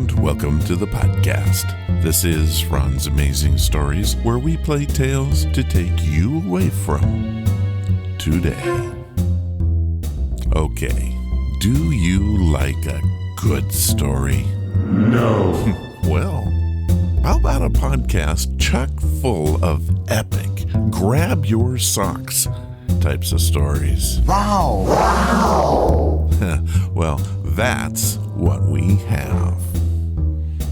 and welcome to the podcast. This is Ron's Amazing Stories, where we play tales to take you away from today. Okay, do you like a good story? No. Well, how about a podcast chock full of epic, grab your socks types of stories? Wow. Well, that's what we have.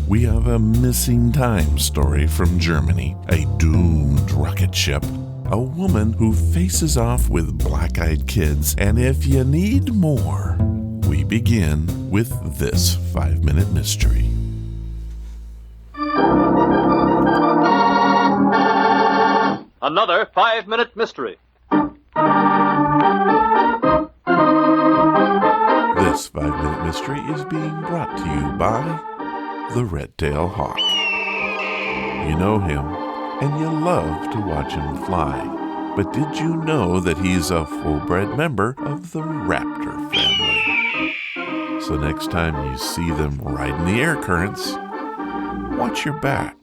We have a missing time story from Germany, a doomed rocket ship, a woman who faces off with black-eyed kids, and if you need more, we begin with this 5-minute mystery. Another 5-minute mystery. This 5-minute mystery is being brought to you by the Red-Tailed Hawk. You know him, and you love to watch him fly. But did you know that he's a full-bred member of the raptor family? So next time you see them riding the air currents, watch your back,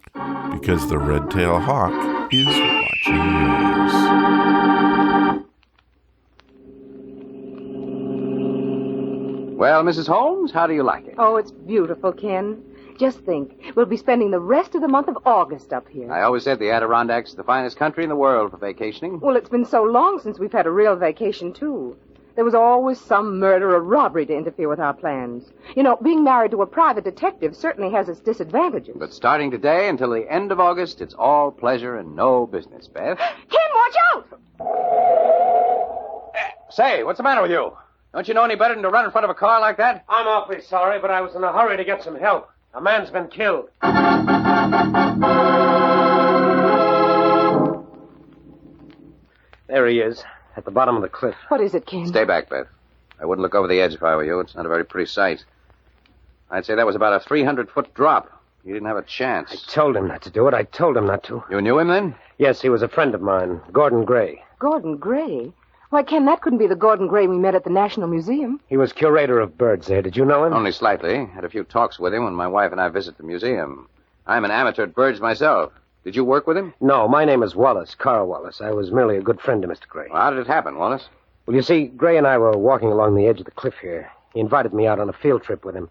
because the Red-Tailed Hawk is watching yours. Well, Mrs. Holmes, how do you like it? Oh, it's beautiful, Ken. Just think, we'll be spending the rest of the month of August up here. I always said the Adirondacks are the finest country in the world for vacationing. Well, it's been so long since we've had a real vacation, too. There was always some murder or robbery to interfere with our plans. You know, being married to a private detective certainly has its disadvantages. But starting today until the end of August, it's all pleasure and no business, Beth. Ken, watch out! Say, what's the matter with you? Don't you know any better than to run in front of a car like that? I'm awfully sorry, but I was in a hurry to get some help. A man's been killed. There he is, at the bottom of the cliff. What is it, Ken? Stay back, Beth. I wouldn't look over the edge if I were you. It's not a very pretty sight. I'd say that was about a 300-foot drop. You didn't have a chance. I told him not to do it. I told him not to. You knew him then? Yes, he was a friend of mine, Gordon Gray. Gordon Gray? Why, Ken, that couldn't be the Gordon Gray we met at the National Museum. He was curator of birds there. Did you know him? Only slightly. Had a few talks with him when my wife and I visit the museum. I'm an amateur at birds myself. Did you work with him? No, my name is Wallace, Carl Wallace. I was merely a good friend to Mr. Gray. Well, how did it happen, Wallace? Well, you see, Gray and I were walking along the edge of the cliff here. He invited me out on a field trip with him.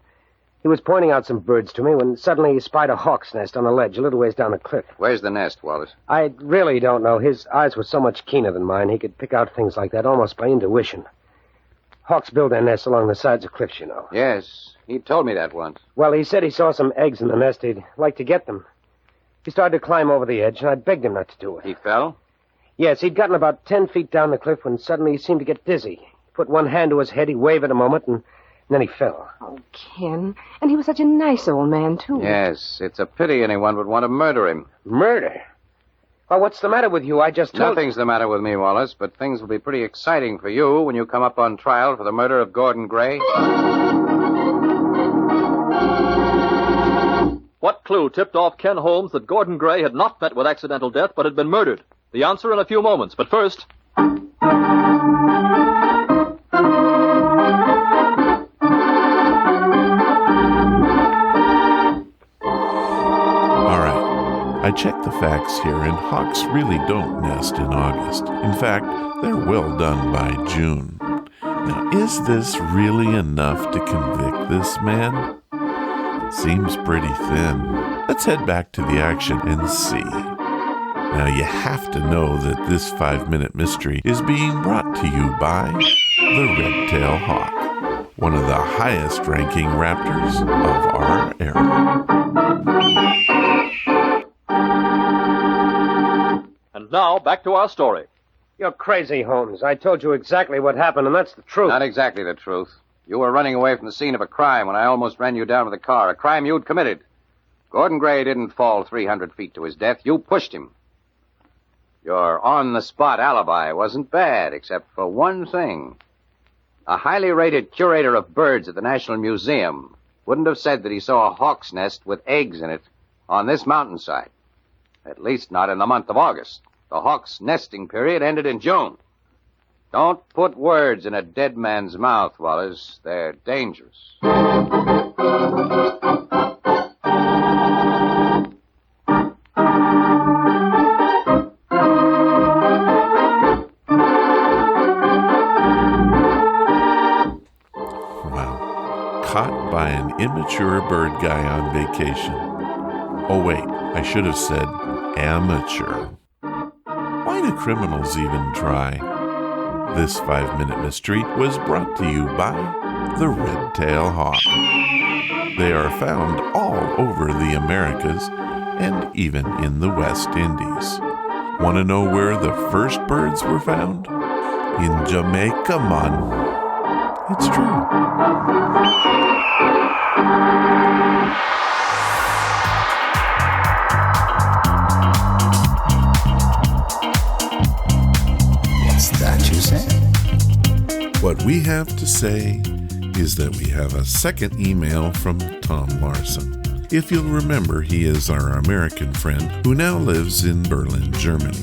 He was pointing out some birds to me when suddenly he spied a hawk's nest on a ledge a little ways down the cliff. Where's the nest, Wallace? I really don't know. His eyes were so much keener than mine, he could pick out things like that almost by intuition. Hawks build their nests along the sides of cliffs, you know. Yes, he told me that once. Well, he said he saw some eggs in the nest. He'd like to get them. He started to climb over the edge, and I begged him not to do it. He fell? Yes, he'd gotten about 10 feet down the cliff when suddenly he seemed to get dizzy. He put one hand to his head, he wavered a moment, and then he fell. Oh, Ken. And he was such a nice old man, too. Yes, it's a pity anyone would want to murder him. Murder? Well, what's the matter with you? I just told... Nothing's the matter with me, Wallace, but things will be pretty exciting for you when you come up on trial for the murder of Gordon Gray. What clue tipped off Ken Holmes that Gordon Gray had not met with accidental death but had been murdered? The answer in a few moments, but first... I checked the facts here, and hawks really don't nest in August. In fact, they're well done by June. Now, is this really enough to convict this man? It seems pretty thin. Let's head back to the action and see. Now, you have to know that this 5-minute mystery is being brought to you by the Red-Tailed Hawk, one of the highest-ranking raptors of our era. And now, back to our story. You're crazy, Holmes. I told you exactly what happened, and that's the truth. Not exactly the truth. You were running away from the scene of a crime when I almost ran you down with a car, a crime you'd committed. Gordon Gray didn't fall 300 feet to his death. You pushed him. Your on-the-spot alibi wasn't bad, except for one thing. A highly rated curator of birds at the National Museum wouldn't have said that he saw a hawk's nest with eggs in it on this mountainside. At least not in the month of August. The hawk's nesting period ended in June. Don't put words in a dead man's mouth, Wallace. They're dangerous. immature bird guy on vacation. Oh, wait, I should have said amateur. Why do criminals even try? This 5-minute mystery was brought to you by the red-tailed hawk. They are found all over the Americas and even in the West Indies. Want to know where the first birds were found? In Jamaica, man. It's true. What's that you say? What we have to say is that we have a second email from Tom Larson. If you'll remember, he is our American friend who now lives in Berlin, Germany.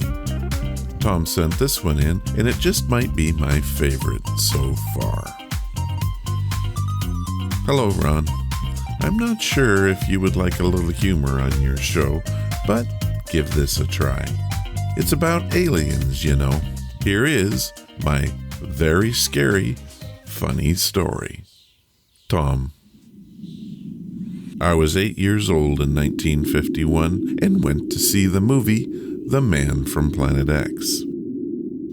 Tom sent this one in, and it just might be my favorite so far. Hello, Ron. I'm not sure if you would like a little humor on your show, but give this a try. It's about aliens, you know. Here is my very scary, funny story. Tom. I was 8 years old in 1951 and went to see the movie The Man from Planet X.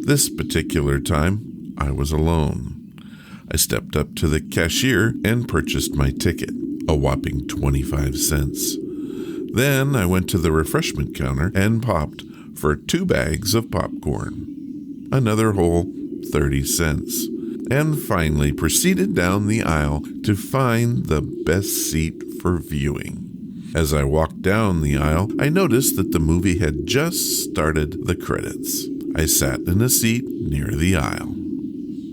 This particular time, I was alone. I stepped up to the cashier and purchased my ticket, a whopping 25 cents. Then I went to the refreshment counter and popped for 2 bags of popcorn, another whole 30 cents, and finally proceeded down the aisle to find the best seat for viewing. As I walked down the aisle, I noticed that the movie had just started the credits. I sat in a seat near the aisle.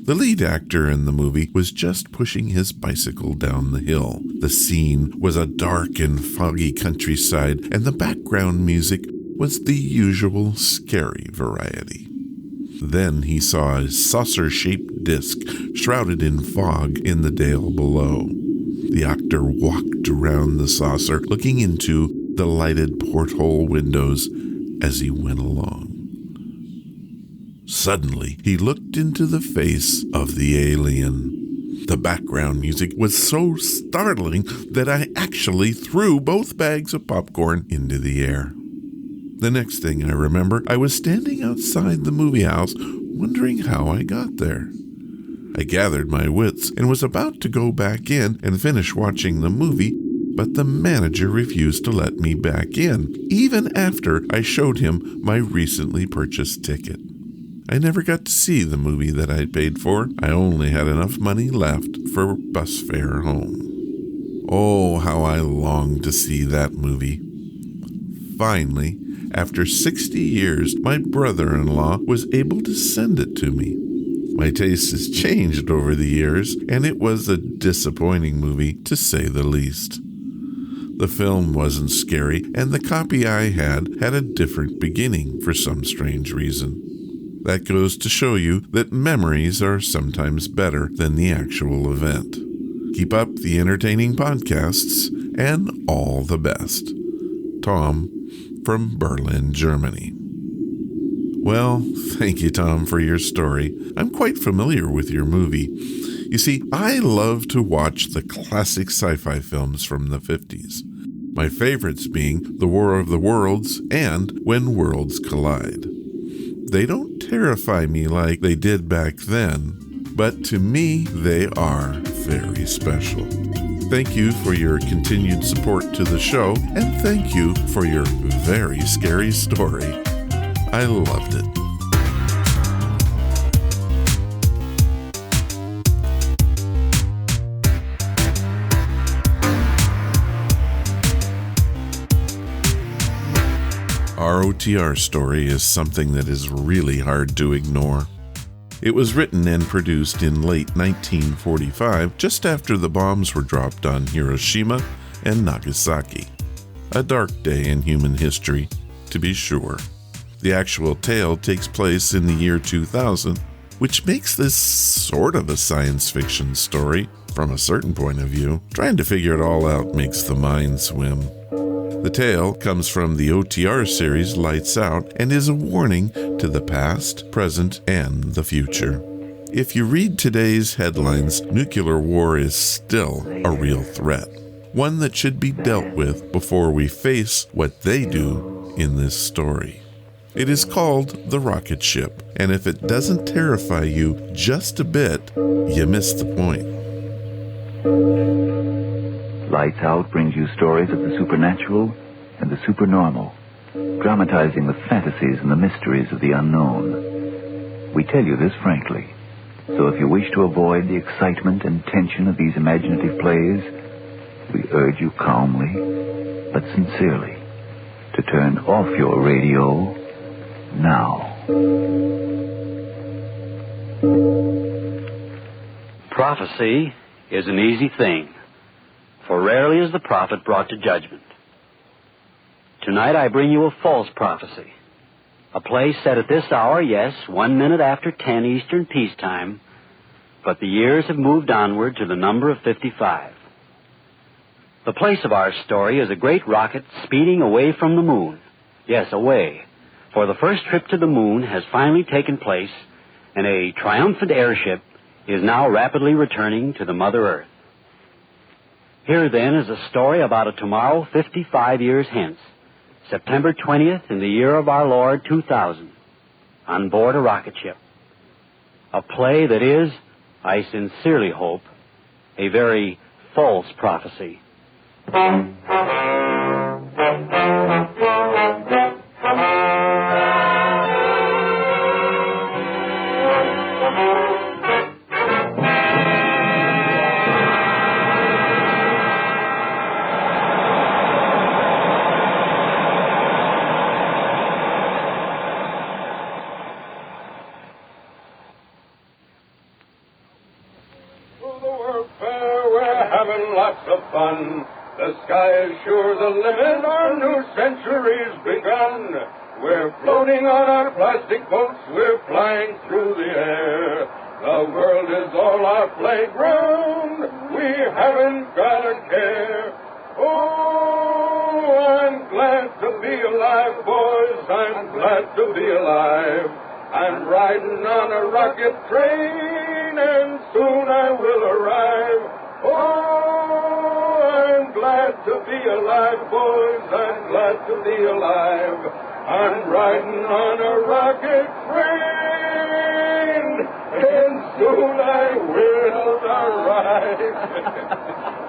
The lead actor in the movie was just pushing his bicycle down the hill. The scene was a dark and foggy countryside, and the background music was the usual scary variety. Then he saw a saucer-shaped disc shrouded in fog in the dale below. The actor walked around the saucer, looking into the lighted porthole windows as he went along. Suddenly, he looked into the face of the alien. The background music was so startling that I actually threw both bags of popcorn into the air. The next thing I remember, I was standing outside the movie house, wondering how I got there. I gathered my wits and was about to go back in and finish watching the movie, but the manager refused to let me back in, even after I showed him my recently purchased ticket. I never got to see the movie that I'd paid for. I only had enough money left for bus fare home. Oh, how I longed to see that movie. Finally, after 60 years, my brother-in-law was able to send it to me. My taste has changed over the years, and it was a disappointing movie, to say the least. The film wasn't scary, and the copy I had a different beginning for some strange reason. That goes to show you that memories are sometimes better than the actual event. Keep up the entertaining podcasts, and all the best. Tom from Berlin, Germany. Well, thank you, Tom, for your story. I'm quite familiar with your movie. You see, I love to watch the classic sci-fi films from the 50s. My favorites being The War of the Worlds and When Worlds Collide. They don't terrify me like they did back then, but to me, they are very special. Thank you for your continued support to the show, and thank you for your very scary story. I loved it. Our OTR story is something that is really hard to ignore. It was written and produced in late 1945, just after the bombs were dropped on Hiroshima and Nagasaki. A dark day in human history, to be sure. The actual tale takes place in the year 2000, which makes this sort of a science fiction story from a certain point of view. Trying to figure it all out makes the mind swim. The tale comes from the OTR series Lights Out and is a warning to the past, present, and the future. If you read today's headlines, nuclear war is still a real threat. one that should be dealt with before we face what they do in this story. It is called The Rocketship, and if it doesn't terrify you just a bit, you missed the point. Lights Out brings you stories of the supernatural and the supernormal, dramatizing the fantasies and the mysteries of the unknown. We tell you this frankly, so if you wish to avoid the excitement and tension of these imaginative plays, we urge you calmly, but sincerely, to turn off your radio now. Prophecy is an easy thing, for rarely is the prophet brought to judgment. Tonight I bring you a false prophecy, a play set at this hour, yes, 1 minute after 10 Eastern peacetime, but the years have moved onward to the number of 55. The place of our story is a great rocket speeding away from the moon. Yes, away, for the first trip to the moon has finally taken place, and a triumphant airship is now rapidly returning to the Mother Earth. Here, then, is a story about a tomorrow 55 years hence, September 20th in the year of our Lord 2000, on board a rocket ship. A play that is, I sincerely hope, a very false prophecy. The sky is sure the limit, our new century's begun. We're floating on our plastic boats, we're flying through the air. The world is all our playground, we haven't got a care. Oh, I'm glad to be alive, boys, I'm glad to be alive. I'm riding on a rocket train, and soon I will arrive. Oh, I'm glad to be alive, boys, I'm glad to be alive. I'm riding on a rocket train, and soon I will arrive.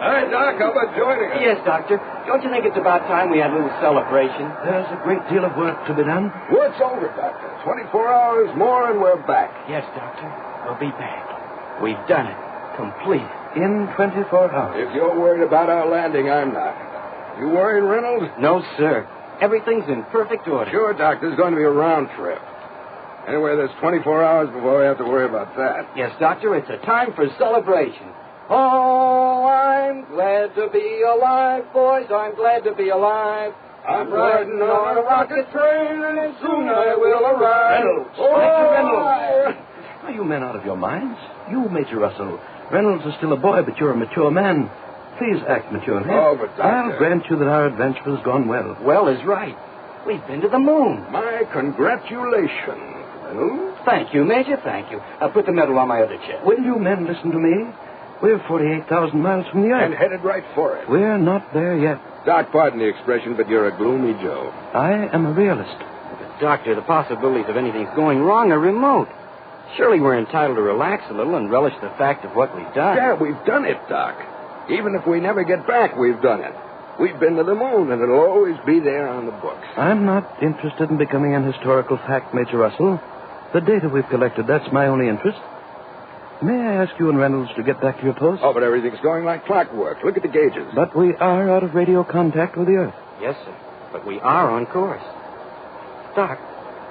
Hi, Doc, how about joining us? Yes, Doctor. Don't you think it's about time we had a little celebration? There's a great deal of work to be done. Work's over, Doctor. 24 hours more and we're back. Yes, Doctor. We'll be back. We've done it. Complete. In 24 hours. If you're worried about our landing, I'm not. You worried, Reynolds? No, sir. Everything's in perfect order. Sure, Doc. There's going to be a round trip. Anyway, there's 24 hours before we have to worry about that. Yes, Doctor. It's a time for celebration. Oh, I'm glad to be alive, boys. I'm glad to be alive. I'm riding on a rocket train, and soon I will arrive. Reynolds. Oh, Mr. Reynolds. Are you men out of your minds? You, Major Russell. Reynolds is still a boy, but you're a mature man. Please act maturely. Oh, but Doctor... I'll grant you that our adventure has gone well. Well is right. We've been to the moon. My congratulations, Reynolds. Thank you, Major, thank you. I'll put the medal on my other chest. Will you men listen to me? We're 48,000 miles from the Earth. And headed right for it. We're not there yet. Doc, pardon the expression, but you're a gloomy Joe. I am a realist. But, Doctor, the possibilities of anything going wrong are remote. Surely we're entitled to relax a little and relish the fact of what we've done. Yeah, we've done it, Doc. Even if we never get back, we've done it. We've been to the moon, and it'll always be there on the books. I'm not interested in becoming an historical fact, Major Russell. The data we've collected, that's my only interest. May I ask you and Reynolds to get back to your post? Oh, but everything's going like clockwork. Look at the gauges. But we are out of radio contact with the Earth. Yes, sir. But we are on course. Doc,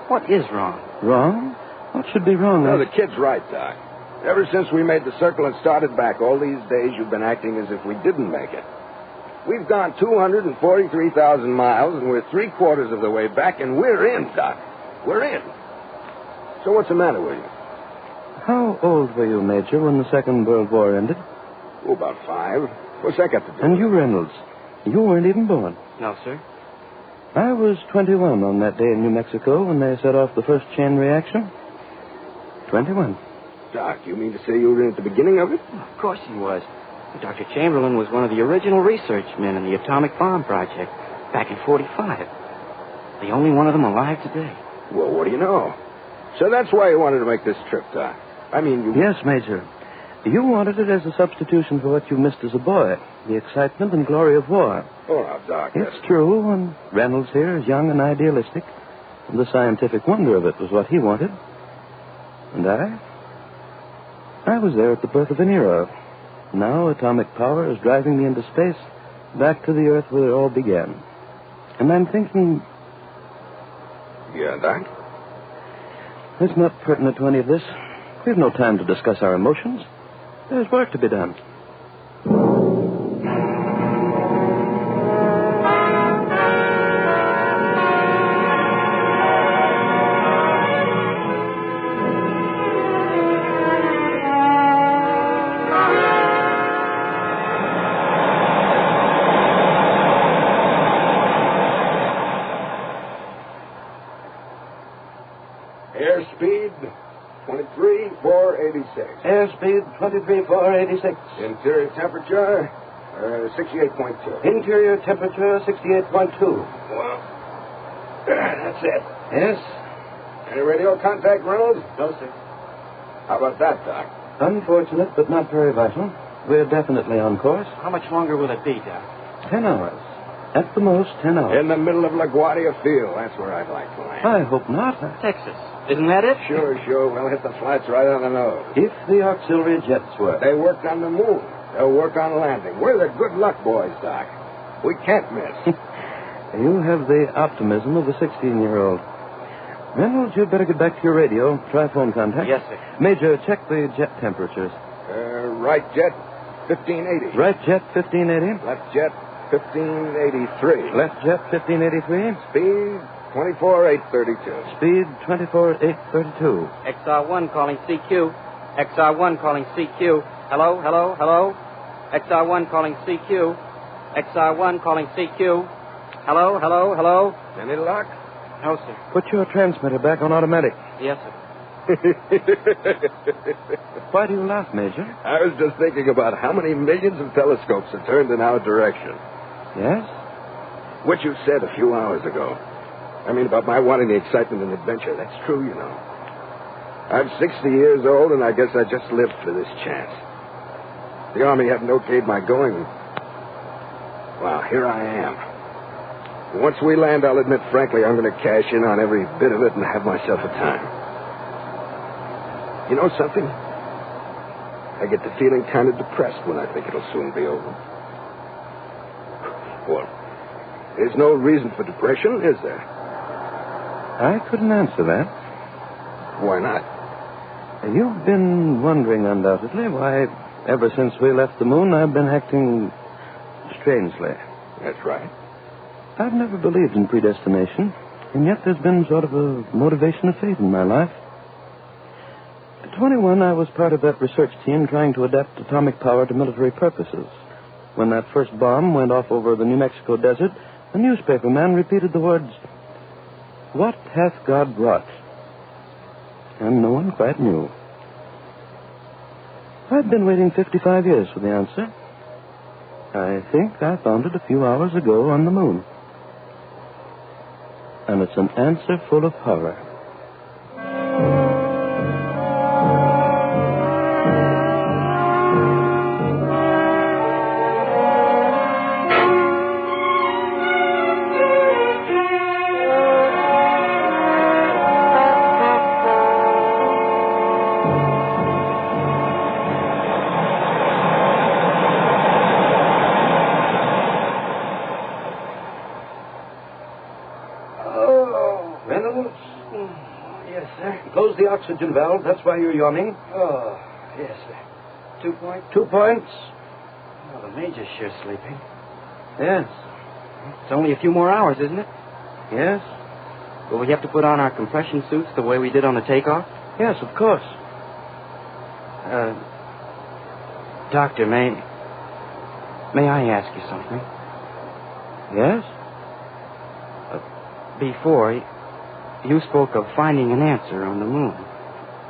what is wrong? Wrong? What should be wrong? No, the kid's right, Doc. Ever since we made the circle and started back, all these days you've been acting as if we didn't make it. We've gone 243,000 miles, and we're three-quarters of the way back, and we're in, Doc. We're in. So what's the matter with you? How old were you, Major, when the Second World War ended? Oh, about 5. What's that got to do And with you, Reynolds, you weren't even born. No, sir. I was 21 on that day in New Mexico when they set off the first chain reaction. 21. Doc, you mean to say you were in at the beginning of it? Of course he was. Dr. Chamberlain was one of the original research men in the atomic bomb project back in 45. The only one of them alive today. Well, what do you know? So that's why you wanted to make this trip, Doc. I mean, you... Yes, Major. You wanted it as a substitution for what you missed as a boy, the excitement and glory of war. Oh, now, Doc. It's true, and Reynolds here is young and idealistic, and the scientific wonder of it was what he wanted. And I was there at the birth of an era. Now atomic power is driving me into space, back to the Earth where it all began. And I'm thinking... Yeah, Doc? It's not pertinent to any of this. We have no time to discuss our emotions. There's work to be done. Airspeed, 23,486. Airspeed, 23,486. Interior temperature, 68.2. Interior temperature, 68.2. Well, that's it. Yes? Any radio contact, Reynolds? No, sir. How about that, Doc? Unfortunate, but not very vital. We're definitely on course. How much longer will it be, Doc? 10 hours. At the most, 10 hours. In the middle of LaGuardia Field. That's where I'd like to land. I hope not. Texas. Isn't that it? Sure. We'll hit the flats right on the nose. If the auxiliary jets work. They worked on the moon. They'll work on landing. We're the good luck boys, Doc. We can't miss. You have the optimism of a 16-year-old. Reynolds, you'd better get back to your radio. Try phone contact. Yes, sir. Major, check the jet temperatures. Right jet, 1580. Right jet, 1580. Left jet, 1583. Left jet, 1583. Speed, 24,832. Speed, 24,832. XR1 calling CQ. XR1 calling CQ. Hello. XR1 calling CQ. XR1 calling CQ. Hello. Any luck? No, sir. Put your transmitter back on automatic. Yes, sir. Why do you laugh, Major? I was just thinking about how many millions of telescopes are turned in our direction. Yes? What you said a few hours ago. I mean, about my wanting the excitement and adventure. That's true, you know. I'm 60 years old, and I guess I just lived for this chance. The Army hadn't okayed my going. Well, here I am. Once we land, I'll admit frankly I'm going to cash in on every bit of it and have myself a time. You know something? I get the feeling kind of depressed when I think it'll soon be over. Well, there's no reason for depression, is there? I couldn't answer that. Why not? You've been wondering, undoubtedly, why, ever since we left the moon, I've been acting strangely. That's right. I've never believed in predestination, and yet there's been sort of a motivation of fate in my life. At 21, I was part of that research team trying to adapt atomic power to military purposes. When that first bomb went off over the New Mexico desert, a newspaper man repeated the words, "What hath God wrought?" And no one quite knew. I've been waiting 55 years for the answer. I think I found it a few hours ago on the moon. And it's an answer full of horror. Close the oxygen valve. That's why you're yawning. Oh, yes, sir. 2 points? 2 points. Oh, the Major's sure sleeping. Yes. It's only a few more hours, isn't it? Yes. Will we have to put on our compression suits the way we did on the takeoff? Yes, of course. Doctor, may I ask you something? Yes? Before, you spoke of finding an answer on the moon.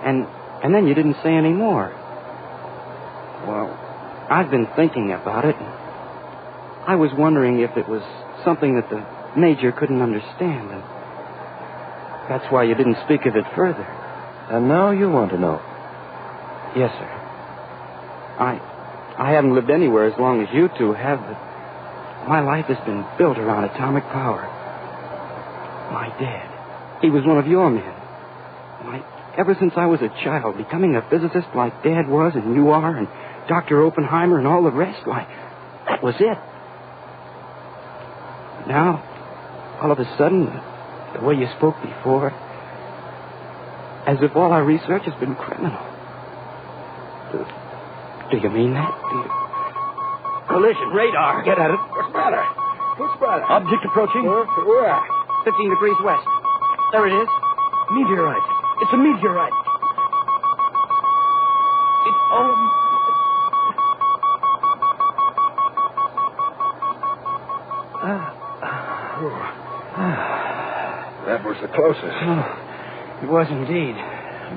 And then you didn't say any more. Well, I've been thinking about it. I was wondering if it was something that the Major couldn't understand. And that's why you didn't speak of it further. And now you want to know. Yes, sir. I haven't lived anywhere as long as you two have, but my life has been built around atomic power. My dad, he was one of your men. Ever since I was a child, becoming a physicist like Dad was and you are and Dr. Oppenheimer and all the rest, why, that was it. Now, all of a sudden, the way you spoke before, as if all our research has been criminal. Do you mean that? Collision, radar. Get at it. What's the matter? What's the matter? Object approaching. Where? 15 degrees west. There it is. Meteorite. It's a meteorite. That was the closest. It was indeed.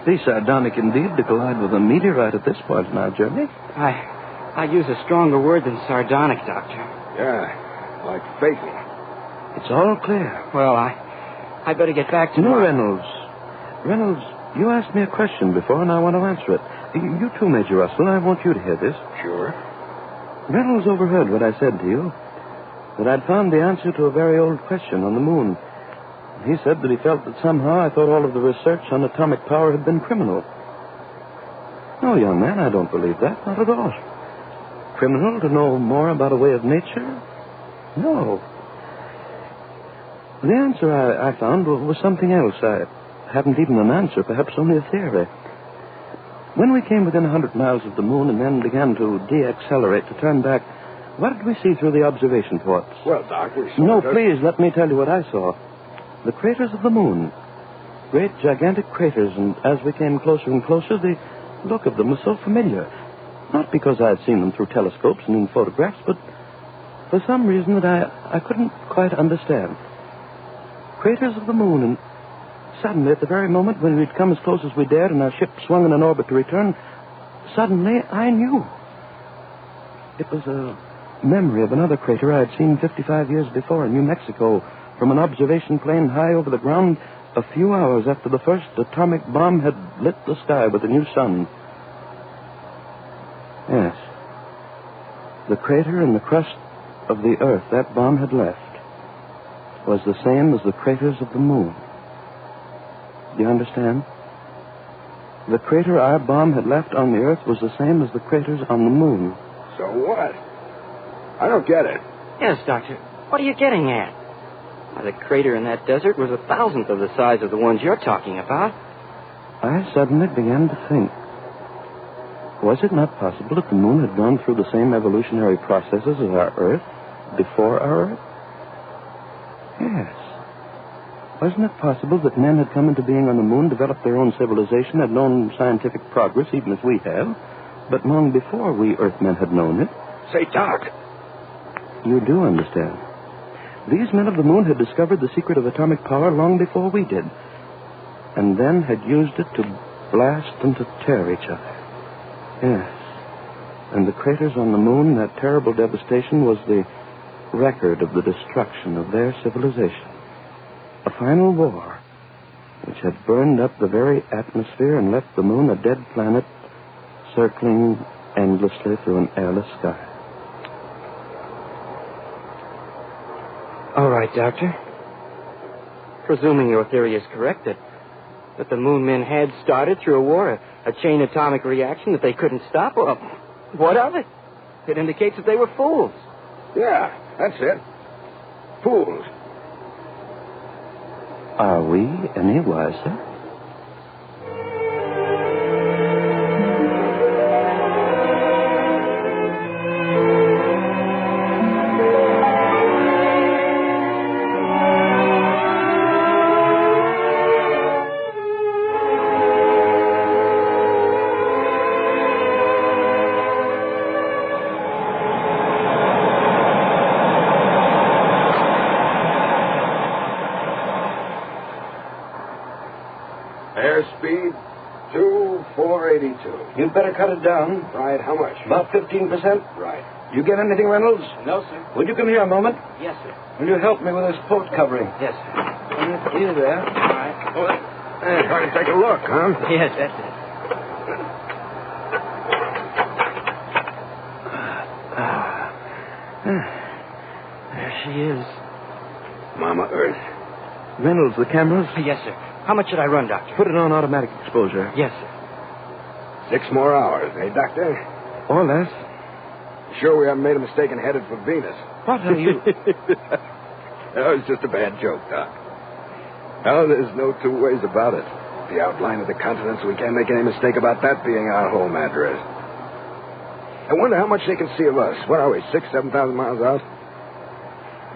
Be sardonic indeed to collide with a meteorite at this point in our journey. I use a stronger word than sardonic, Doctor. Yeah, like fatal. It's all clear. Well, I better get back to... No, Reynolds. Reynolds, you asked me a question before, and I want to answer it. You too, Major Russell. I want you to hear this. Sure. Reynolds overheard what I said to you, that I'd found the answer to a very old question on the moon. He said that he felt that somehow I thought all of the research on atomic power had been criminal. No, young man, I don't believe that. Not at all. Criminal to know more about a way of nature? No. The answer I found was something else. I hadn't even an answer, perhaps only a theory. When we came within 100 miles of the moon and then began to deaccelerate, to turn back, what did we see through the observation ports? Well, Doc, we saw... No, please, let me tell you what I saw. The craters of the moon. Great, gigantic craters, and as we came closer and closer, the look of them was so familiar. Not because I had seen them through telescopes and in photographs, but for some reason that I couldn't quite understand. Craters of the moon, and suddenly, at the very moment when we'd come as close as we dared and our ship swung in an orbit to return, suddenly I knew. It was a memory of another crater I had seen 55 years before in New Mexico from an observation plane high over the ground a few hours after the first atomic bomb had lit the sky with a new sun. Yes. The crater in the crust of the Earth that bomb had left was the same as the craters of the moon. Do you understand? The crater our bomb had left on the Earth was the same as the craters on the moon. So what? I don't get it. Yes, Doctor. What are you getting at? Why, the crater in that desert was 1,000th of the size of the ones you're talking about. I suddenly began to think. Was it not possible that the moon had gone through the same evolutionary processes as our Earth before our Earth? Yes. Wasn't it possible that men had come into being on the moon, developed their own civilization, had known scientific progress, even as we have, but long before we Earthmen had known it? Say, Doc. You do understand. These men of the moon had discovered the secret of atomic power long before we did, and then had used it to blast and to tear each other. Yes. And the craters on the moon, that terrible devastation, was the record of the destruction of their civilization. A final war which had burned up the very atmosphere and left the moon a dead planet circling endlessly through an airless sky. All right, Doctor. Presuming your theory is correct, that the moon men had started through a war, a chain atomic reaction that they couldn't stop, well, what of it? It indicates that they were fools. Yeah, that's it. Fools. Are we any wiser? 482. You'd better cut it down. Right, how much? About 15%. Right. You get anything, Reynolds? No, sir. Would you come here a moment? Yes, sir. Will you help me with this boat covering? Yes, sir. Here, there. All right. Trying to take a look, huh? Yes, that's it. There she is. Mama Earth. Reynolds, the cameras? Yes, sir. How much should I run, Doctor? Put it on automatic exposure. Yes, sir. 6 more hours, eh, Doctor? Or less. Sure we haven't made a mistake and headed for Venus. What are you... That was just a bad joke, Doc. No, there's no two ways about it. The outline of the continents, we can't make any mistake about that being our home address. I wonder how much they can see of us. What are we, 6,000, 7,000 miles out?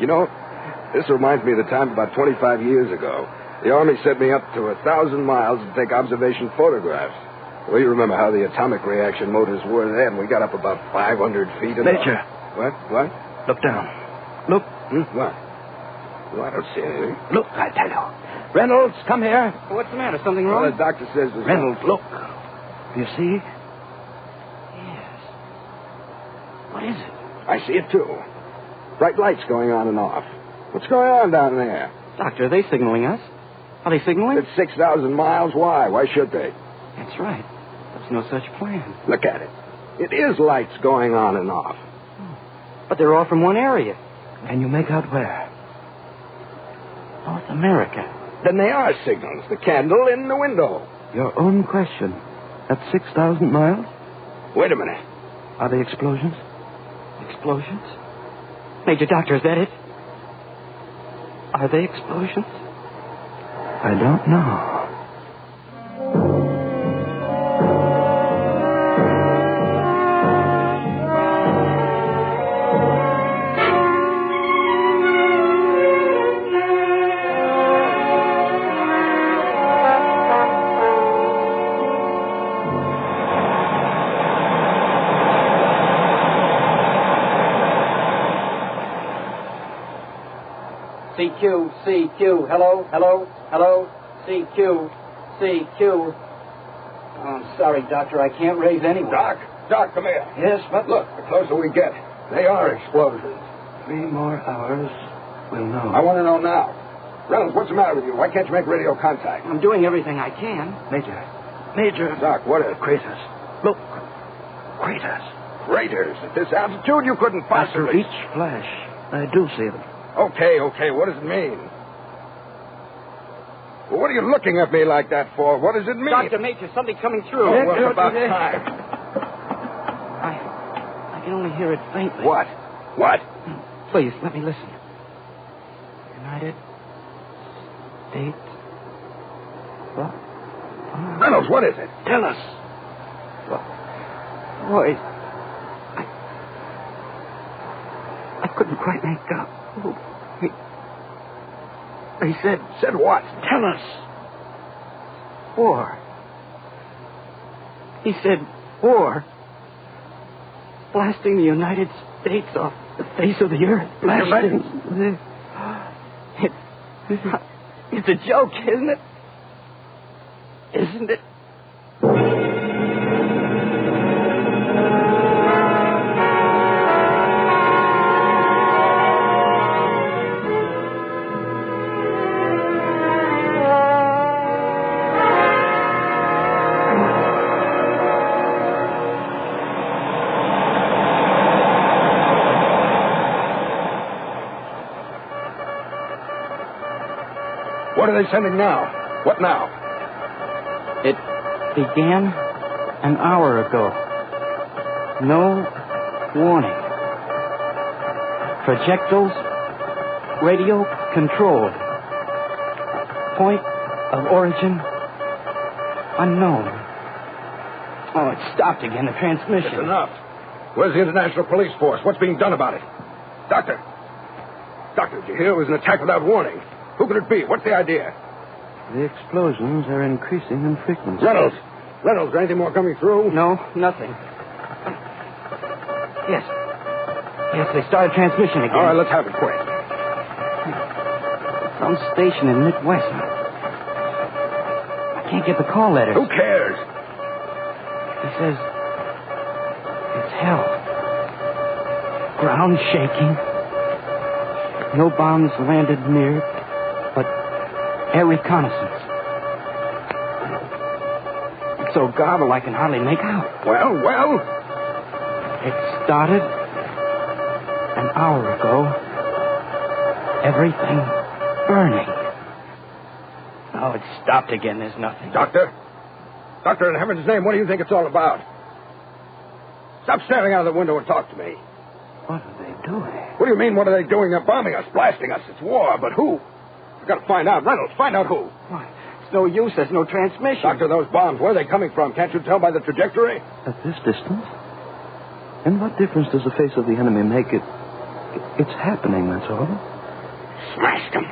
You know, this reminds me of the time about 25 years ago. The Army sent me up to 1,000 miles to take observation photographs. Well, you remember how the atomic reaction motors were then. We got up about 500 feet. Major. What? Look down. Look. What? Well, I don't see anything. Look, I tell you. Reynolds, come here. What's the matter? Something wrong? Well, the doctor says there's... Reynolds, look. You see? Yes. What is it? I see it, too. Bright lights going on and off. What's going on down there? Doctor, are they signaling us? Are they signaling? It's 6,000 miles. Why? Why should they? That's right. There's no such plan. Look at it. It is lights going on and off. But they're all from one area. Can you make out where? North America. Then they are signals. The candle in the window. Your own question. At 6,000 miles? Wait a minute. Are they explosions? Explosions? Major Doctor, is that it? Are they explosions? I don't know. CQ, hello, CQ. Oh, I'm sorry, Doctor, I can't raise anyone. Doc, come here. Yes, but... Look, the closer we get, they are explosions. 3 more hours, we'll know. I want to know now. Reynolds, what's the matter with you? Why can't you make radio contact? I'm doing everything I can. Major. Doc, what is... Craters. Look. Craters. Craters? At this altitude, you couldn't possibly... After each flash, I do see them. Okay. What does it mean? Well, what are you looking at me like that for? What does it mean? Dr. Major, something's coming through. Oh, well, it's about time. I can only hear it faintly. What? Please, let me listen. United States. What? Reynolds, what is it? Tell us. Boys, I couldn't quite make out. He said... Said what? Tell us. War. He said war. Blasting the United States off the face of the earth. Blasting? It's a joke, isn't it? Isn't it? What are they sending now? What now? It began an hour ago. No warning. Projectiles radio controlled. Point of origin unknown. Oh, it stopped again, the transmission. It's enough. Where's the International Police Force? What's being done about it? Doctor, did you hear it was an attack without warning? Who could it be? What's the idea? The explosions are increasing in frequency. Reynolds, is there anything more coming through? No, nothing. Yes, they started transmission again. All right, let's have it quick. Some station in Midwest. can't get the call letters. Who cares? He says it's hell. Ground shaking. No bombs landed near, but air reconnaissance. It's so garbled I can hardly make out. Well? It started an hour ago. Everything burning. Now it's stopped again. There's nothing. Doctor, in heaven's name, what do you think it's all about? Stop staring out of the window and talk to me. What are they doing? What do you mean, what are they doing? They're bombing us, blasting us. It's war, but who? We've got to find out. Reynolds, find out who. What? It's no use. There's no transmission. Doctor, those bombs, where are they coming from? Can't you tell by the trajectory? At this distance? And what difference does the face of the enemy make? It's happening, that's all. Smashed them.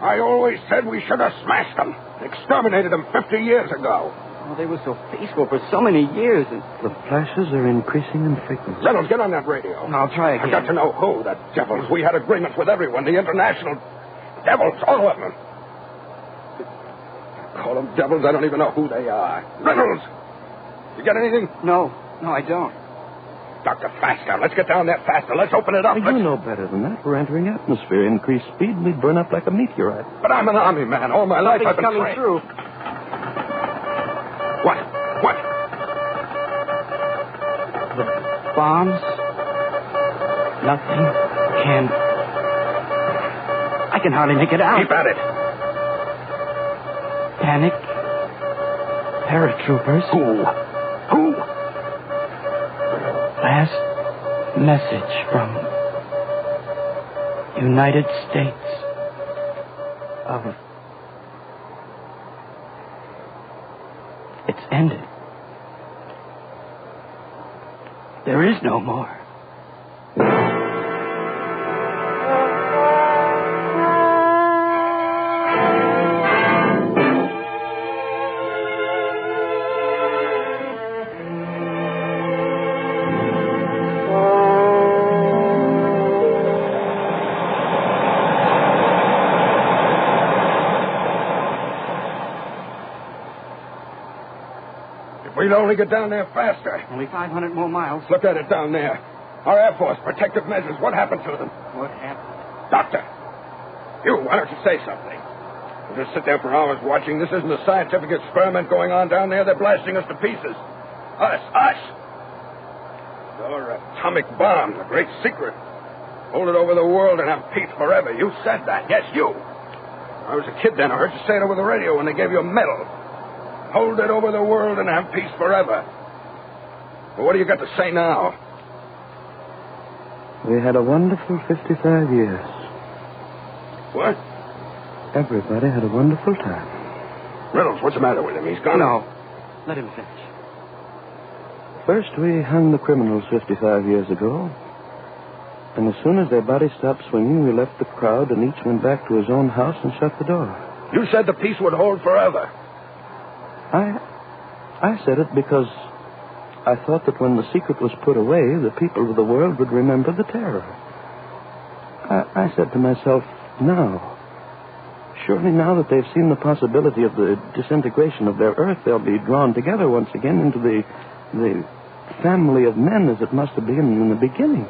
I always said we should have smashed them. Exterminated them 50 years ago. Oh, they were so peaceful for so many years. And the flashes are increasing in frequency. Reynolds, get on that radio. I'll try again. I've got to know who. The devils. We had agreements with everyone. The international devils, all of them. Call them devils. I don't even know who they are. Reynolds! You get anything? No, I don't. Doctor, faster. Let's get down there faster. Let's open it up. You know better than that. We're entering atmosphere. Increased speed, we burn up like a meteorite. But I'm an army man. All my life I've been coming trained. through. What? The bombs. Nothing can. I can hardly make it out. Keep at it. Panic. Paratroopers. Who? Last message from United States of... It's ended. There is no more. We'd only get down there faster. Only 500 more miles. Look at it down there. Our Air Force, protective measures. What happened to them? What happened? Doctor, why don't you say something? We'll just sit there for hours watching. This isn't a scientific experiment going on down there. They're blasting us to pieces. Us! Your atomic bomb, the great secret. Hold it over the world and have peace forever. You said that. Yes, you. I was a kid then. I heard you say it over the radio when they gave you a medal. Hold it over the world and have peace forever. Well, what do you got to say now? We had a wonderful 55 years. What? Everybody had a wonderful time. Reynolds, what's the matter with him? He's gone. No. Let him finish. First, we hung the criminals 55 years ago. And as soon as their bodies stopped swinging, we left the crowd and each went back to his own house and shut the door. You said the peace would hold forever. I said it because I thought that when the secret was put away, the people of the world would remember the terror. I said to myself, surely now that they've seen the possibility of the disintegration of their Earth, they'll be drawn together once again into the family of men as it must have been in the beginning.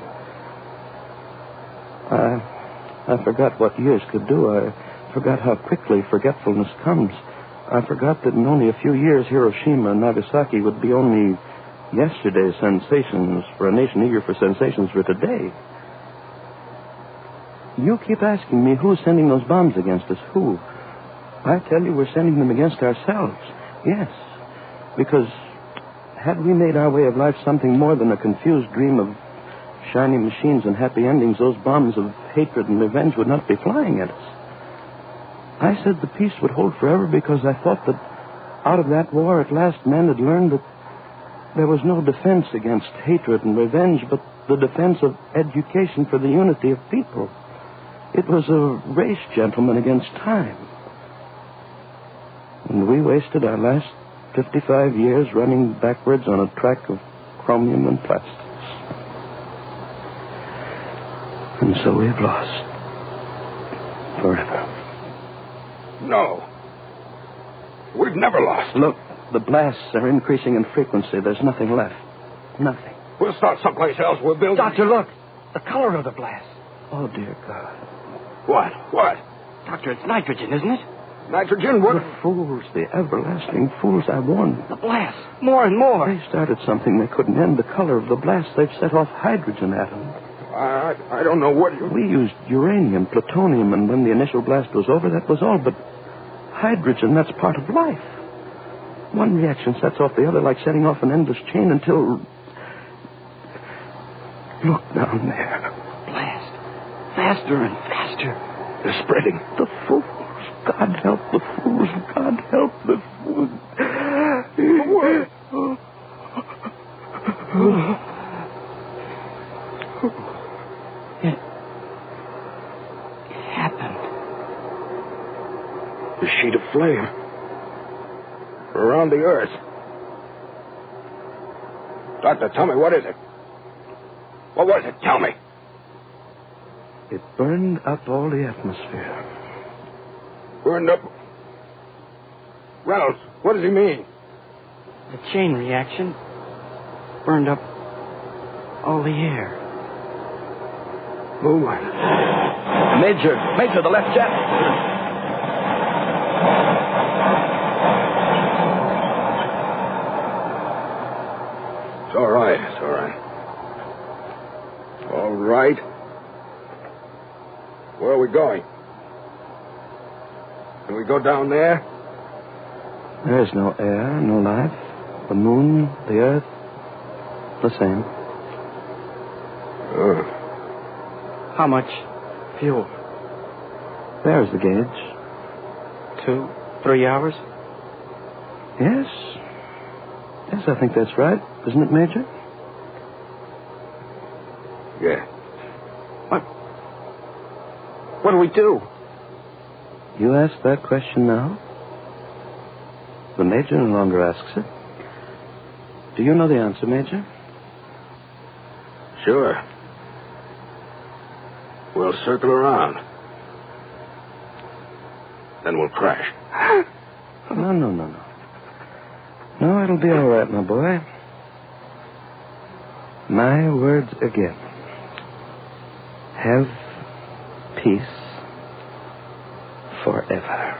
I forgot what years could do. I forgot how quickly forgetfulness comes. I forgot that in only a few years, Hiroshima and Nagasaki would be only yesterday's sensations for a nation eager for sensations for today. You keep asking me who's sending those bombs against us. Who? I tell you, we're sending them against ourselves. Yes. Because had we made our way of life something more than a confused dream of shiny machines and happy endings, those bombs of hatred and revenge would not be flying at us. I said the peace would hold forever because I thought that out of that war at last men had learned that there was no defense against hatred and revenge, but the defense of education for the unity of people. It was a race, gentlemen, against time. And we wasted our last 55 years running backwards on a track of chromium and plastics. And so we've lost. Forever. No. We've never lost. Look, the blasts are increasing in frequency. There's nothing left. Nothing. We'll start someplace else. We'll build... Doctor, look. The color of the blast. Oh, dear God. What? What? Doctor, it's nitrogen, isn't it? Nitrogen? What? The fools, the everlasting fools, I warned. The blast. More and more. They started something they couldn't end. The color of the blast, they've set off hydrogen atoms. I don't know what you... We used uranium, plutonium, and when the initial blast was over, that was all. But hydrogen, that's part of life. One reaction sets off the other like setting off an endless chain until... Look down there. Blast. Faster and faster. They're spreading. The fools. God help the fools. God help the fools. It happened. The sheet of flame. Around the earth. Doctor, tell me, what is it? What was it? Tell me. It burned up all the atmosphere. Burned up? Reynolds, what does he mean? The chain reaction burned up all the air. Oh, my. Major, the left jet. It's all right. It's all right. All right. Where are we going? Can we go down there? There's no air, no life. The moon, the earth, the same. How much fuel? There's the gauge. 2, 3 hours? Yes. Yes, I think that's right. Isn't it, Major? Yeah. What do we do? You ask that question now? The Major no longer asks it. Do you know the answer, Major? Sure. We'll circle around. Then we'll crash. No. No, it'll be all right, my boy. My words again. Have peace forever.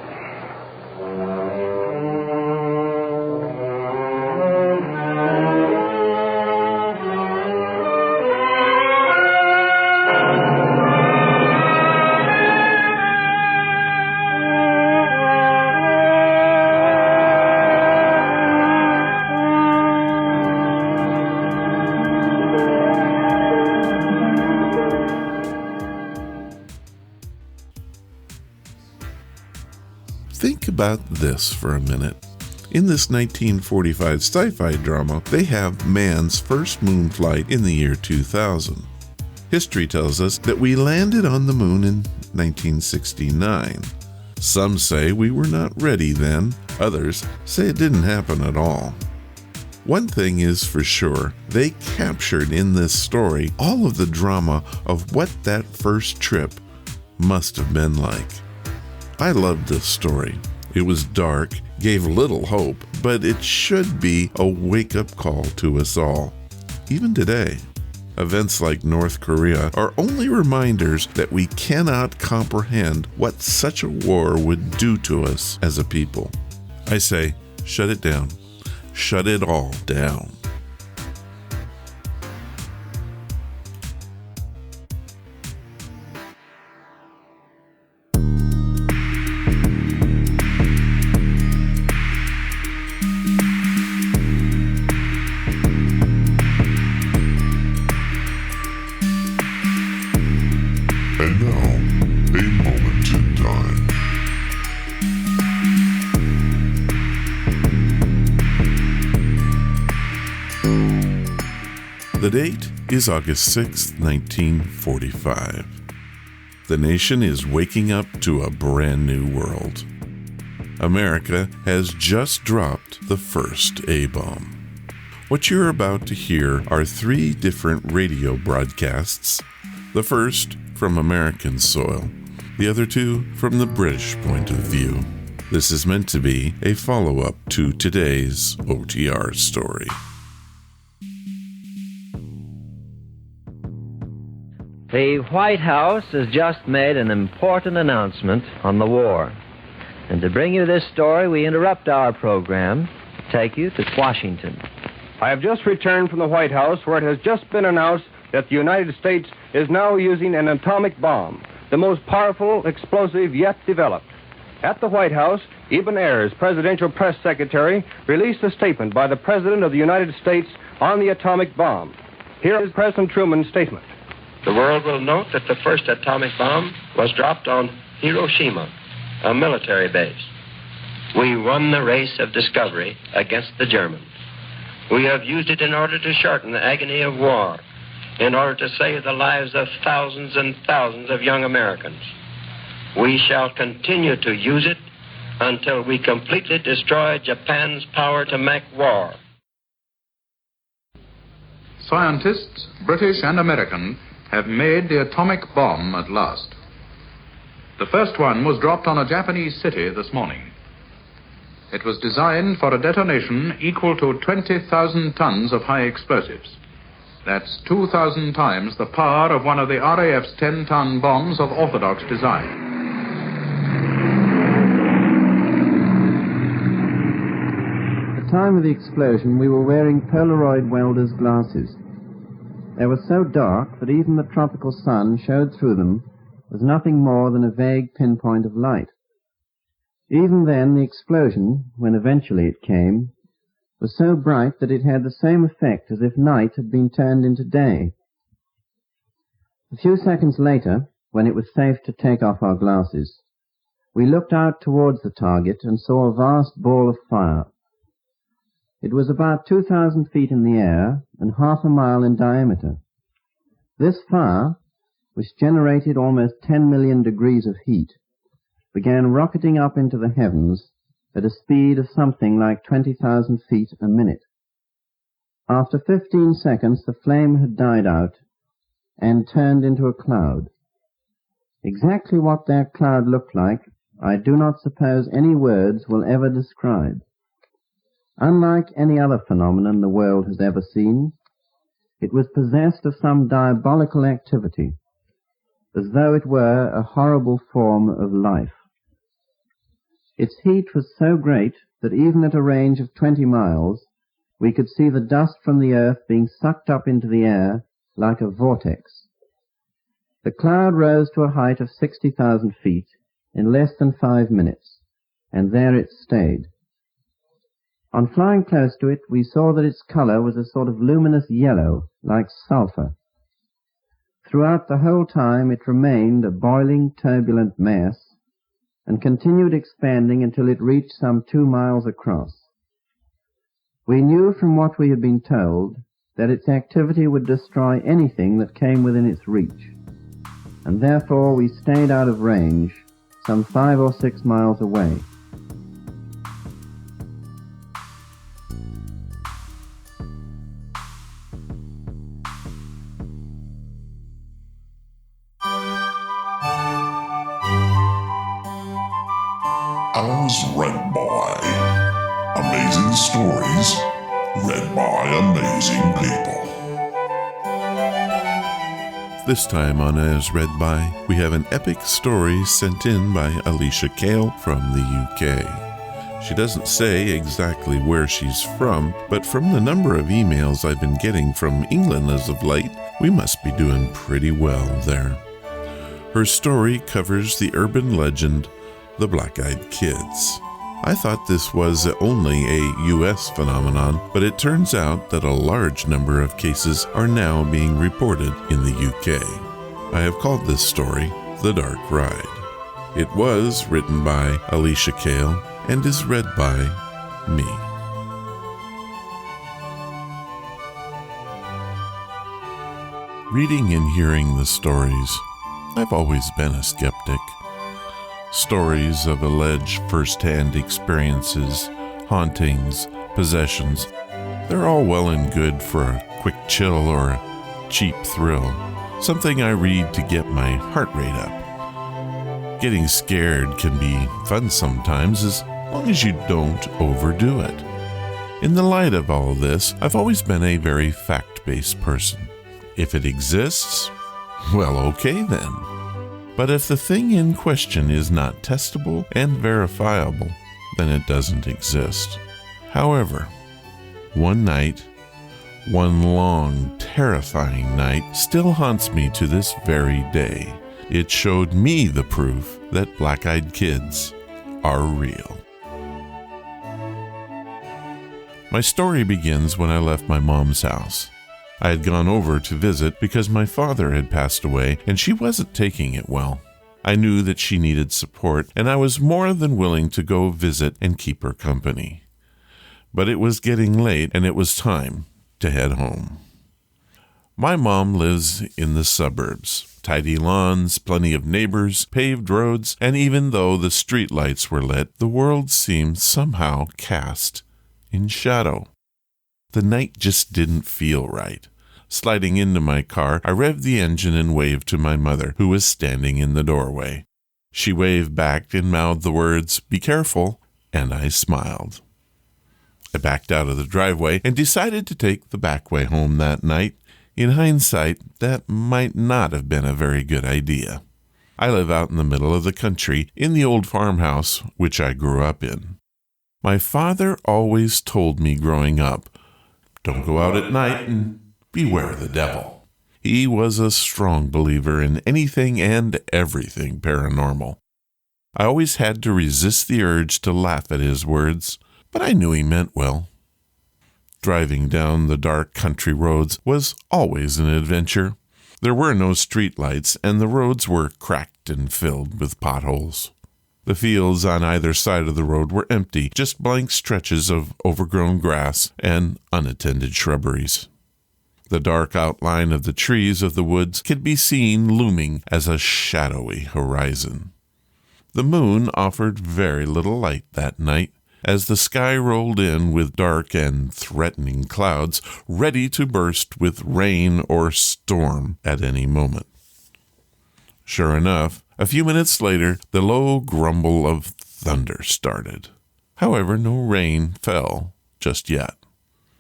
Think about this for a minute. In this 1945 sci-fi drama, they have man's first moon flight in the year 2000. History tells us that we landed on the moon in 1969. Some say we were not ready then, others say it didn't happen at all. One thing is for sure, they captured in this story all of the drama of what that first trip must have been like. I loved this story. It was dark, gave little hope, but it should be a wake-up call to us all, even today. Events like North Korea are only reminders that we cannot comprehend what such a war would do to us as a people. I say, shut it down. Shut it all down. And now, a moment in time. The date is August 6, 1945. The nation is waking up to a brand new world. America has just dropped the first A-bomb. What you're about to hear are 3 different radio broadcasts. The first from American soil, the other 2 from the British point of view. This is meant to be a follow-up to today's OTR story. The White House has just made an important announcement on the war. And to bring you this story, we interrupt our program to take you to Washington. I have just returned from the White House, where it has just been announced that the United States is now using an atomic bomb, the most powerful explosive yet developed. At the White House, Eben Ayers, presidential press secretary, released a statement by the President of the United States on the atomic bomb. Here is President Truman's statement. The world will note that the first atomic bomb was dropped on Hiroshima, a military base. We won the race of discovery against the Germans. We have used it in order to shorten the agony of war, in order to save the lives of thousands and thousands of young Americans. We shall continue to use it until we completely destroy Japan's power to make war. Scientists, British and American, have made the atomic bomb at last. The first one was dropped on a Japanese city this morning. It was designed for a detonation equal to 20,000 tons of high explosives. That's 2,000 times the power of one of the RAF's 10-ton bombs of orthodox design. At the time of the explosion, we were wearing Polaroid welder's glasses. They were so dark that even the tropical sun showed through them as nothing more than a vague pinpoint of light. Even then, the explosion, when eventually it came, was so bright that it had the same effect as if night had been turned into day. A few seconds later, when it was safe to take off our glasses, we looked out towards the target and saw a vast ball of fire. It was about 2,000 feet in the air and half a mile in diameter. This fire, which generated almost 10 million degrees of heat, began rocketing up into the heavens at a speed of something like 20,000 feet a minute. After 15 seconds, the flame had died out and turned into a cloud. Exactly what that cloud looked like, I do not suppose any words will ever describe. Unlike any other phenomenon the world has ever seen, it was possessed of some diabolical activity, as though it were a horrible form of life. Its heat was so great that even at a range of 20 miles, we could see the dust from the earth being sucked up into the air like a vortex. The cloud rose to a height of 60,000 feet in less than 5 minutes, and there it stayed. On flying close to it, we saw that its color was a sort of luminous yellow, like sulfur. Throughout the whole time it remained a boiling, turbulent mass, and continued expanding until it reached some 2 miles across. We knew from what we had been told that its activity would destroy anything that came within its reach, and therefore we stayed out of range, some 5 or 6 miles away. As read by amazing stories, read by amazing people. This time on As Read By, we have an epic story sent in by Alicia Kale from the UK. She doesn't say exactly where she's from, but from the number of emails I've been getting from England as of late, we must be doing pretty well there. Her story covers the urban legend, the Black-Eyed Kids. I thought this was only a U.S. phenomenon, but it turns out that a large number of cases are now being reported in the U.K. I have called this story The Dark Ride. It was written by Alicia Kale and is read by me. Reading and hearing the stories, I've always been a skeptic. Stories of alleged first-hand experiences, hauntings, possessions, they're all well and good for a quick chill or a cheap thrill, something I read to get my heart rate up. Getting scared can be fun sometimes as long as you don't overdo it. In the light of all this, I've always been a very fact-based person. If it exists, well, okay then. But if the thing in question is not testable and verifiable, then it doesn't exist. However, one night, one long, terrifying night, still haunts me to this very day. It showed me the proof that black-eyed kids are real. My story begins when I left my mom's house. I had gone over to visit because my father had passed away and she wasn't taking it well. I knew that she needed support, and I was more than willing to go visit and keep her company. But it was getting late and it was time to head home. My mom lives in the suburbs. Tidy lawns, plenty of neighbors, paved roads, and even though the street lights were lit, the world seemed somehow cast in shadow. The night just didn't feel right. Sliding into my car, I revved the engine and waved to my mother, who was standing in the doorway. She waved back and mouthed the words, "Be careful," and I smiled. I backed out of the driveway and decided to take the back way home that night. In hindsight, that might not have been a very good idea. I live out in the middle of the country, in the old farmhouse which I grew up in. My father always told me growing up, "Don't go out at night and beware the devil." He was a strong believer in anything and everything paranormal. I always had to resist the urge to laugh at his words, but I knew he meant well. Driving down the dark country roads was always an adventure. There were no street lights, and the roads were cracked and filled with potholes. The fields on either side of the road were empty, just blank stretches of overgrown grass and unattended shrubberies. The dark outline of the trees of the woods could be seen looming as a shadowy horizon. The moon offered very little light that night, as the sky rolled in with dark and threatening clouds, ready to burst with rain or storm at any moment. Sure enough, a few minutes later, the low grumble of thunder started. However, no rain fell just yet.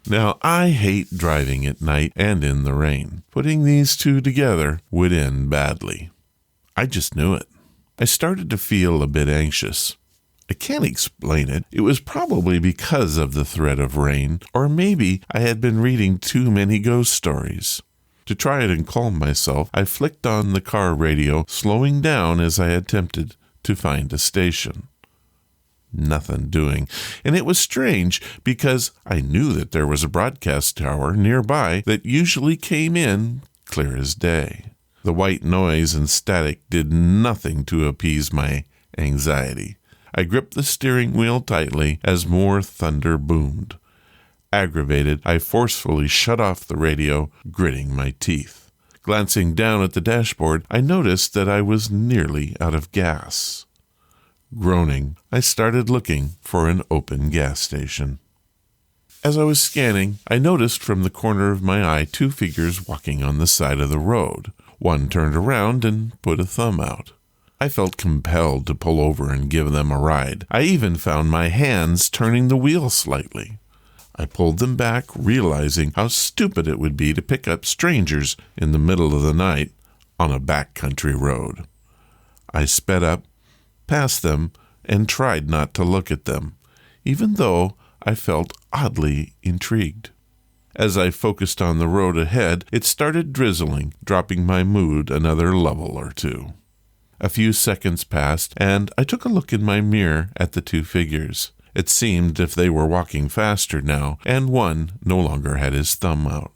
Now, I hate driving at night and in the rain. Putting these two together would end badly. I just knew it. I started to feel a bit anxious. I can't explain it. It was probably because of the threat of rain, or maybe I had been reading too many ghost stories. To try it and calm myself, I flicked on the car radio, slowing down as I attempted to find a station. Nothing doing, and it was strange because I knew that there was a broadcast tower nearby that usually came in clear as day. The white noise and static did nothing to appease my anxiety. I gripped the steering wheel tightly as more thunder boomed. Aggravated, I forcefully shut off the radio, gritting my teeth. Glancing down at the dashboard, I noticed that I was nearly out of gas. Groaning, I started looking for an open gas station. As I was scanning, I noticed from the corner of my eye 2 figures walking on the side of the road. One turned around and put a thumb out. I felt compelled to pull over and give them a ride. I even found my hands turning the wheel slightly. I pulled them back, realizing how stupid it would be to pick up strangers in the middle of the night on a backcountry road. I sped up, past them, and tried not to look at them, even though I felt oddly intrigued. As I focused on the road ahead, it started drizzling, dropping my mood another level or 2. A few seconds passed, and I took a look in my mirror at the 2 figures. It seemed if they were walking faster now, and one no longer had his thumb out.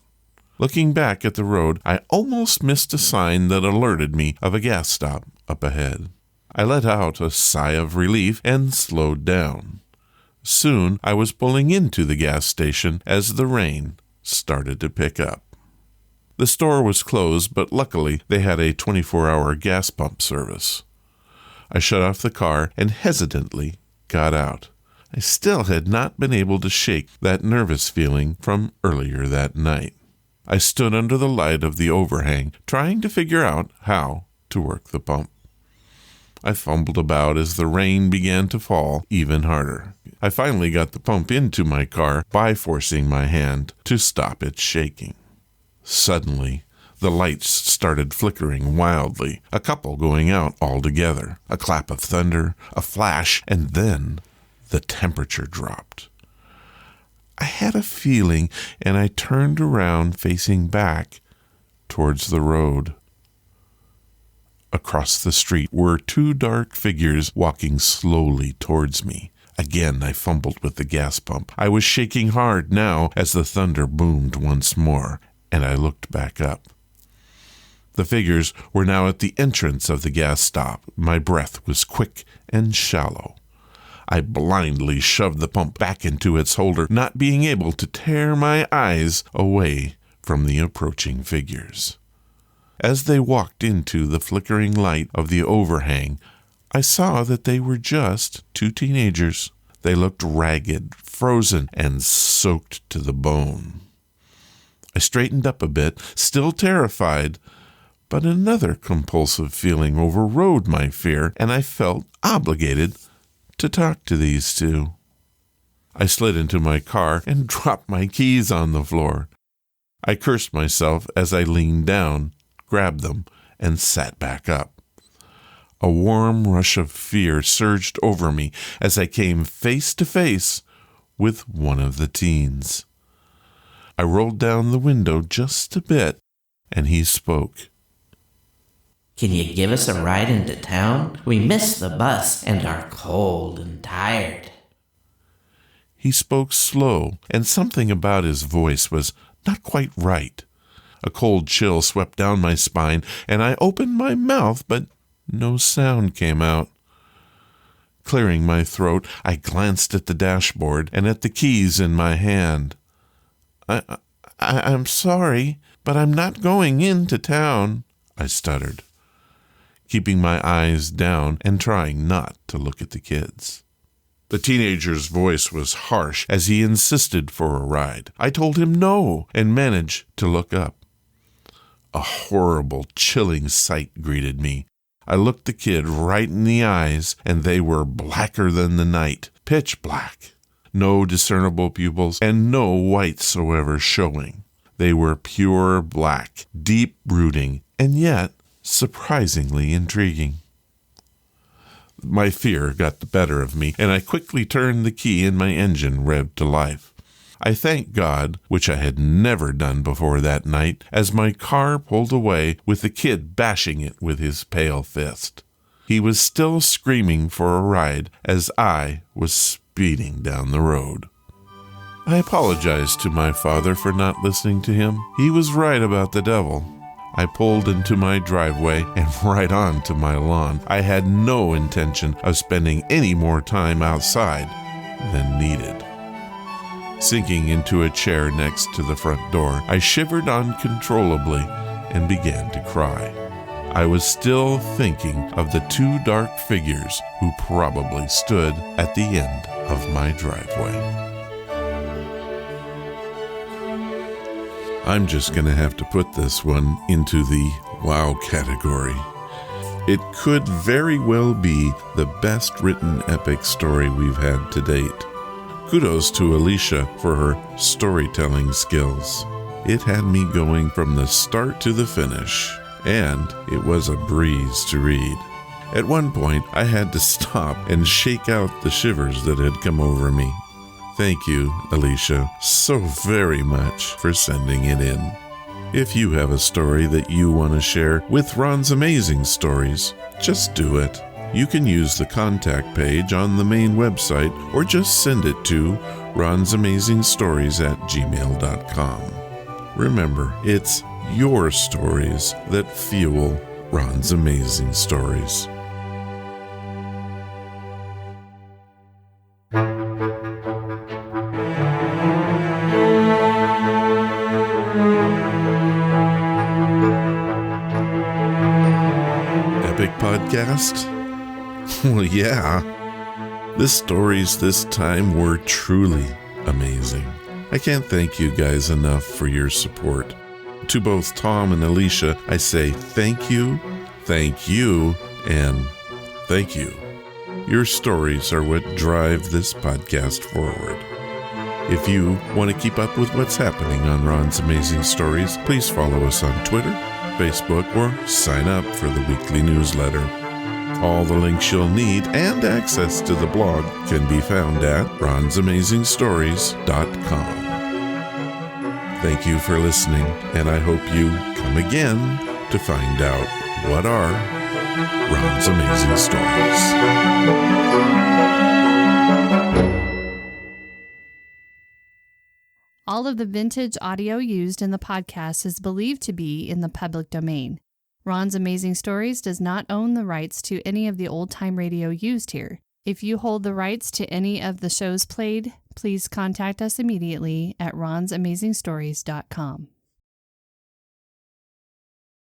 Looking back at the road, I almost missed a sign that alerted me of a gas stop up ahead. I let out a sigh of relief and slowed down. Soon I was pulling into the gas station as the rain started to pick up. The store was closed, but luckily they had a 24-hour gas pump service. I shut off the car and hesitantly got out. I still had not been able to shake that nervous feeling from earlier that night. I stood under the light of the overhang, trying to figure out how to work the pump. I fumbled about as the rain began to fall even harder. I finally got the pump into my car by forcing my hand to stop it shaking. Suddenly, the lights started flickering wildly, a couple going out altogether, a clap of thunder, a flash, and then the temperature dropped. I had a feeling, and I turned around facing back towards the road. Across the street were two dark figures walking slowly towards me. Again, I fumbled with the gas pump. I was shaking hard now as the thunder boomed once more, and I looked back up. The figures were now at the entrance of the gas stop. My breath was quick and shallow. I blindly shoved the pump back into its holder, not being able to tear my eyes away from the approaching figures. As they walked into the flickering light of the overhang, I saw that they were just two teenagers. They looked ragged, frozen, and soaked to the bone. I straightened up a bit, still terrified, but another compulsive feeling overrode my fear, and I felt obligated to talk to these two. I slid into my car and dropped my keys on the floor. I cursed myself as I leaned down, grabbed them, and sat back up. A warm rush of fear surged over me as I came face to face with one of the teens. I rolled down the window just a bit, and he spoke. "Can you give us a ride into town? We missed the bus and are cold and tired." He spoke slow, and something about his voice was not quite right. A cold chill swept down my spine, and I opened my mouth, but no sound came out. Clearing my throat, I glanced at the dashboard and at the keys in my hand. I'm sorry, but I'm not going into town," I stuttered, keeping my eyes down and trying not to look at the kids. The teenager's voice was harsh as he insisted for a ride. I told him no and managed to look up. A horrible, chilling sight greeted me. I looked the kid right in the eyes, and they were blacker than the night, pitch black. No discernible pupils, and no whatsoever showing. They were pure black, deep brooding, and yet surprisingly intriguing. My fear got the better of me, and I quickly turned the key and my engine revved to life. I thanked God, which I had never done before that night, as my car pulled away with the kid bashing it with his pale fist. He was still screaming for a ride as I was speeding down the road. I apologized to my father for not listening to him. He was right about the devil. I pulled into my driveway and right onto my lawn. I had no intention of spending any more time outside than needed. Sinking into a chair next to the front door, I shivered uncontrollably and began to cry. I was still thinking of the two dark figures who probably stood at the end of my driveway. I'm just going to have to put this one into the wow category. It could very well be the best written epic story we've had to date. Kudos to Alicia for her storytelling skills. It had me going from the start to the finish, and it was a breeze to read. At one point, I had to stop and shake out the shivers that had come over me. Thank you, Alicia, so very much for sending it in. If you have a story that you want to share with Ron's Amazing Stories, just do it. You can use the contact page on the main website or just send it to ronsamazingstories@gmail.com. Remember, it's your stories that fuel Ron's Amazing Stories. Epic podcast? Well, yeah. The stories this time were truly amazing. I can't thank you guys enough for your support. To both Tom and Alicia, I say thank you, and Thank you. Your stories are what drive this podcast forward. If you want to keep up with what's happening on Ron's Amazing Stories, please follow us on Twitter, Facebook, or sign up for the weekly newsletter. All the links you'll need and access to the blog can be found at ronsamazingstories.com. Thank you for listening, and I hope you come again to find out what are Ron's Amazing Stories. All of the vintage audio used in the podcast is believed to be in the public domain. Ron's Amazing Stories does not own the rights to any of the old-time radio used here. If you hold the rights to any of the shows played, please contact us immediately at ronsamazingstories.com.